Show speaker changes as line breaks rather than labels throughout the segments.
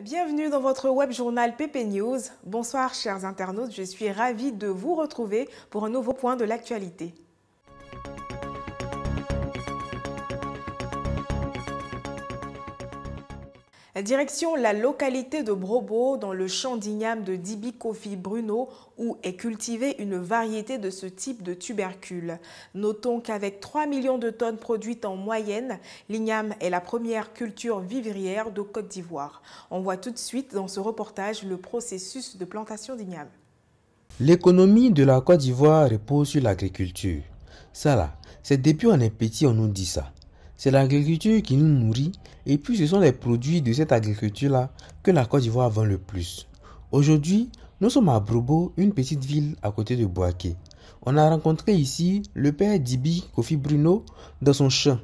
Bienvenue dans votre web journal PP News. Bonsoir chers internautes, je suis ravie de vous retrouver pour un nouveau point de l'actualité. Direction la localité de Brobo, dans le champ d'igname de Dibi Kofi Bruno, où est cultivée une variété de ce type de tubercule. Notons qu'avec 3 millions de tonnes produites en moyenne, l'igname est la première culture vivrière de Côte d'Ivoire. On voit tout de suite dans ce reportage le processus de plantation d'igname.
L'économie de la Côte d'Ivoire repose sur l'agriculture. Ça là, c'est depuis on est petit on nous dit ça. C'est l'agriculture qui nous nourrit et puis ce sont les produits de cette agriculture-là que la Côte d'Ivoire vend le plus. Aujourd'hui, nous sommes à Brobo, une petite ville à côté de Bouaké. On a rencontré ici le père Dibi Kofi Bruno dans son champ.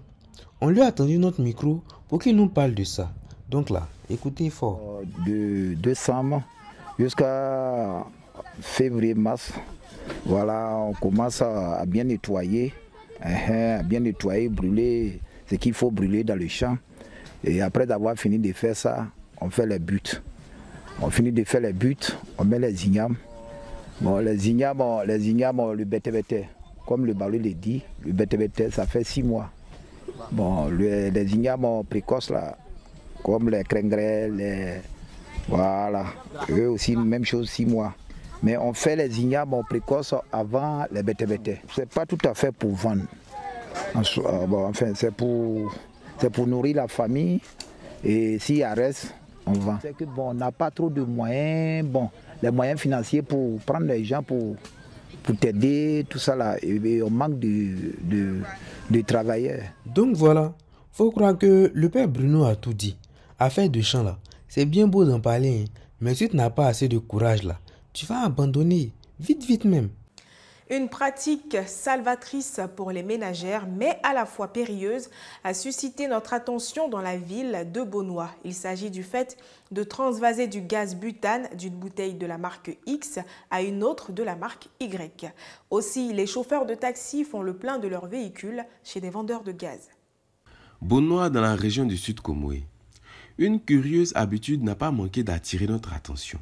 On lui a tendu notre micro pour qu'il nous parle de ça. Donc là, écoutez fort.
De décembre jusqu'à février-mars, voilà, on commence à bien nettoyer, brûler ce qu'il faut brûler dans le champ. Et après avoir fini de faire ça, on fait les buts. On finit de faire les buts, on met les ignames. Bon, les ignames, le bête-bête, comme le ballon le dit, le bête-bête, ça fait 6 mois. Bon, les ignames précoces là, comme les crengrels, voilà, eux aussi, même chose, 6 mois. Mais on fait les ignames précoces avant les bête-bête. C'est pas tout à fait pour vendre. Enfin, c'est pour nourrir la famille et s'il y a reste, on vend. C'est que bon, on n'a pas trop de moyens, les moyens financiers pour prendre les gens pour t'aider, tout ça là, et on manque de travailleurs.
Donc voilà, faut croire que le père Bruno a tout dit. Affaire de champ là, c'est bien beau d'en parler, hein, mais si tu n'as pas assez de courage là, tu vas abandonner, vite même.
Une pratique salvatrice pour les ménagères, mais à la fois périlleuse, a suscité notre attention dans la ville de Beaunois. Il s'agit du fait de transvaser du gaz butane d'une bouteille de la marque X à une autre de la marque Y. Aussi, les chauffeurs de taxi font le plein de leurs véhicules chez des vendeurs de gaz.
Beaunois dans la région du Sud Comoé. Une curieuse habitude n'a pas manqué d'attirer notre attention.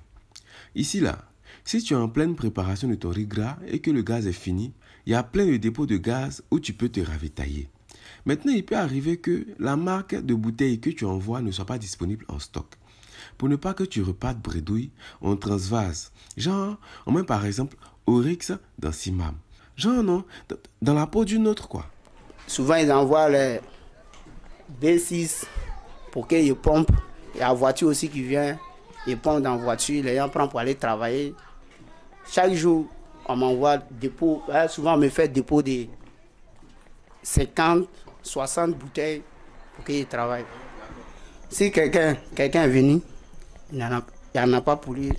Ici là, si tu es en pleine préparation de ton riz gras et que le gaz est fini, il y a plein de dépôts de gaz où tu peux te ravitailler. Maintenant, il peut arriver que la marque de bouteille que tu envoies ne soit pas disponible en stock. Pour ne pas que tu repartes bredouille, on transvase. Genre, on met par exemple Oryx dans Simam. Genre non, dans la peau d'une autre quoi.
Souvent, ils envoient les B6 pour qu'ils pompent. Il y a la voiture aussi qui vient, ils pompent dans la voiture, les gens prennent pour aller travailler. Chaque jour, on m'envoie dépôt. Souvent, on me fait dépôt de 50, 60 bouteilles pour qu'il travaille. Si quelqu'un est venu, il n'y en a pas pour lui.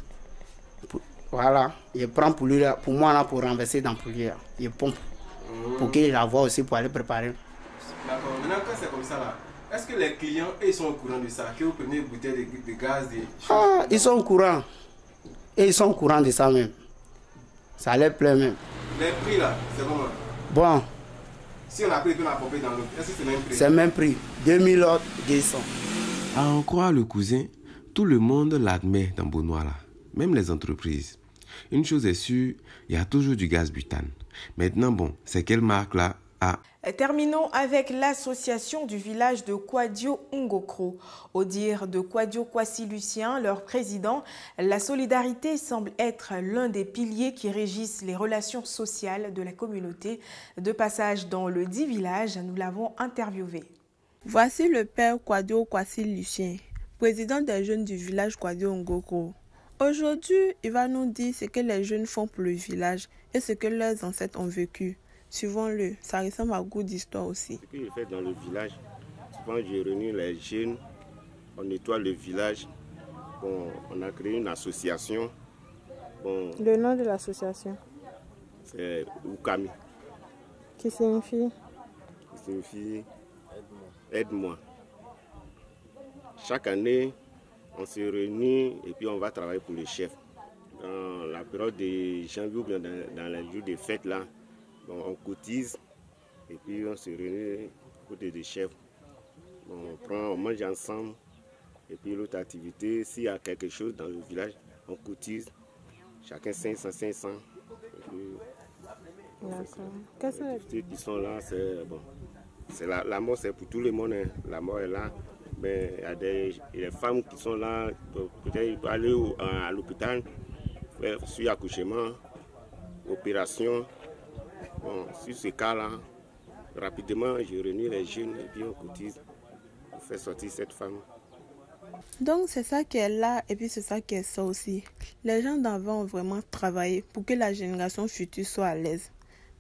Voilà, il prend pour lui, pour moi, là, pour renverser dans pour lui. Il pompe pour qu'il la voie aussi pour aller préparer.
D'accord, maintenant quand c'est comme ça là, est-ce que les clients ils sont au courant de ça, que vous prenez une bouteille de gaz,
ils sont au courant. Et ils sont au courant de ça même. Ça les plaît même.
Les prix là, c'est comment?
Bon.
Si on a pris, on a pompé dans l'autre, est-ce que c'est le même prix?
C'est le même prix, 2200.
À en croire le cousin, tout le monde l'admet dans Beaunois là, même les entreprises. Une chose est sûre, il y a toujours du gaz butane. Maintenant bon, c'est quelle marque là?
Terminons avec l'association du village de Kwadio Ngokro. Au dire de Kwadio Kwasi Lucien, leur président, la solidarité semble être l'un des piliers qui régissent les relations sociales de la communauté. De passage dans le dit village, nous l'avons interviewé.
Voici le père Kwadio Kwasi Lucien, président des jeunes du village Kwadio Ngokro. Aujourd'hui, il va nous dire ce que les jeunes font pour le village et ce que leurs ancêtres ont vécu. Suivons-le, ça ressemble à goût d'histoire aussi.
Ce que je fais dans le village, souvent je réunis les jeunes, on nettoie le village. Bon, on a créé une association. Bon,
le nom de l'association?
C'est Ukami.
Qui signifie?
Qui signifie aide-moi. Chaque année, on se réunit et puis on va travailler pour le chef. Dans la période de janvier ou bien dans les jours de fête là, on cotise et puis on se réunit côté des chefs. On mange ensemble Et puis l'autre activité, s'il y a quelque chose dans le village, on cotise. Chacun 500, 500.
D'accord. Quelles sont les
activités qui sont là? C'est bon. La mort, c'est pour tout le monde. Hein. La mort est là. Mais il y a des femmes qui sont là. Peut-être ils peuvent aller à l'hôpital, faire suivre accouchement, opération. Bon, sur ce cas-là, rapidement, je réunis les jeunes et puis on cotise pour faire sortir cette femme.
Donc c'est ça qui est là et puis c'est ça qui est ça aussi. Les gens d'avant ont vraiment travaillé pour que la génération future soit à l'aise.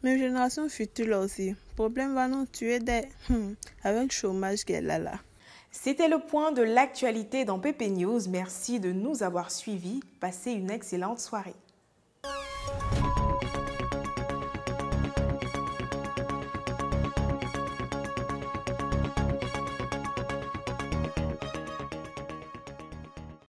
Mais la génération future là aussi, problème va nous tuer avec le chômage qui est là.
C'était le point de l'actualité dans PP News. Merci de nous avoir suivis. Passez une excellente soirée.